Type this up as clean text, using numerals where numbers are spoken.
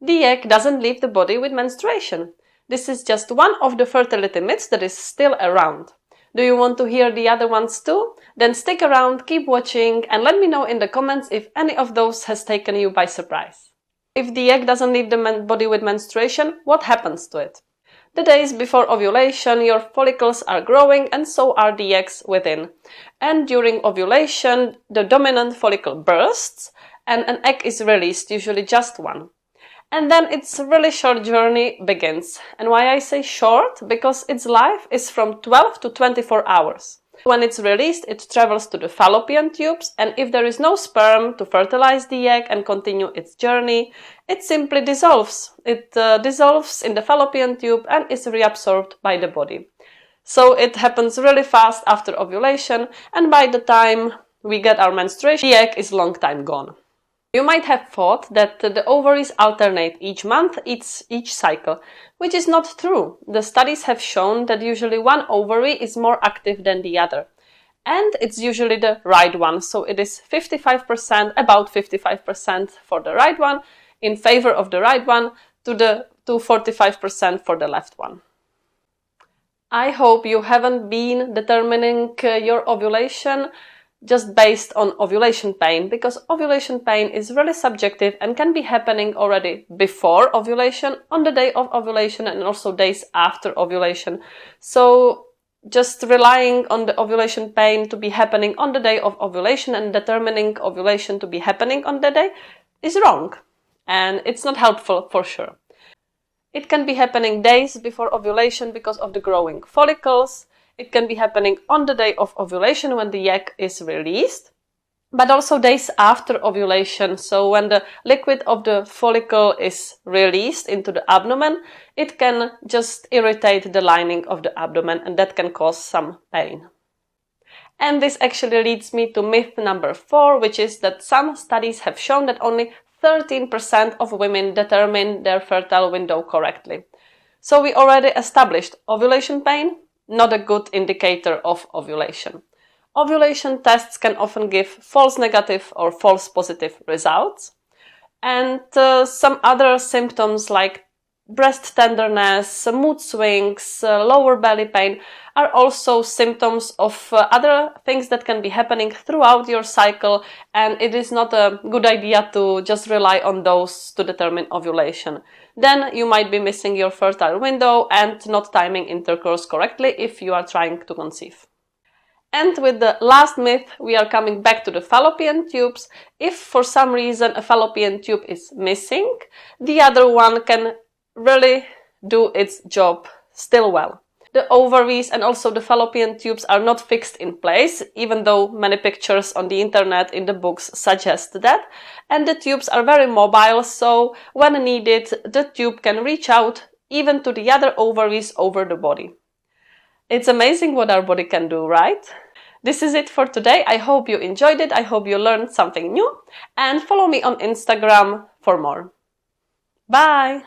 The egg doesn't leave the body with menstruation. This is just one of the fertility myths that is still around. Do you want to hear the other ones too? Then stick around, keep watching, and let me know in the comments if any of those has taken you by surprise. If the egg doesn't leave the body with menstruation, what happens to it? The days before ovulation, your follicles are growing and so are the eggs within. And during ovulation, the dominant follicle bursts and an egg is released, usually just one. And then its really short journey begins. And why I say short? Because its life is from 12 to 24 hours. When it's released, it travels to the fallopian tubes, and if there is no sperm to fertilize the egg and continue its journey, it simply dissolves. It dissolves in the fallopian tube and is reabsorbed by the body. So it happens really fast after ovulation, and by the time we get our menstruation, the egg is long time gone. You might have thought that the ovaries alternate each month, each cycle, which is not true. The studies have shown that usually one ovary is more active than the other. And it's usually the right one, so it is 55%, about 55% for the right one, in favor of the right one, to 45% for the left one. I hope you haven't been determining your ovulation just based on ovulation pain, because ovulation pain is really subjective and can be happening already before ovulation, on the day of ovulation, and also days after ovulation. So just relying on the ovulation pain to be happening on the day of ovulation and determining ovulation to be happening on the day is wrong, and it's not helpful for sure. It can be happening days before ovulation because of the growing follicles. It can be happening on the day of ovulation when the egg is released, but also days after ovulation. So when the liquid of the follicle is released into the abdomen, it can just irritate the lining of the abdomen, and that can cause some pain. And this actually leads me to myth number 4, which is that some studies have shown that only 13% of women determine their fertile window correctly. So we already established ovulation pain, not a good indicator of ovulation. Ovulation tests can often give false negative or false positive results. And some other symptoms like breast tenderness, mood swings, lower belly pain are also symptoms of other things that can be happening throughout your cycle, and it is not a good idea to just rely on those to determine ovulation. Then you might be missing your fertile window and not timing intercourse correctly if you are trying to conceive. And with the last myth, we are coming back to the fallopian tubes. If for some reason a fallopian tube is missing, the other one can really do its job still well. The ovaries and also the fallopian tubes are not fixed in place, even though many pictures on the internet in the books suggest that. And the tubes are very mobile, so when needed, the tube can reach out even to the other ovaries over the body. It's amazing what our body can do, right? This is it for today. I hope you enjoyed it. I hope you learned something new. And follow me on Instagram for more. Bye!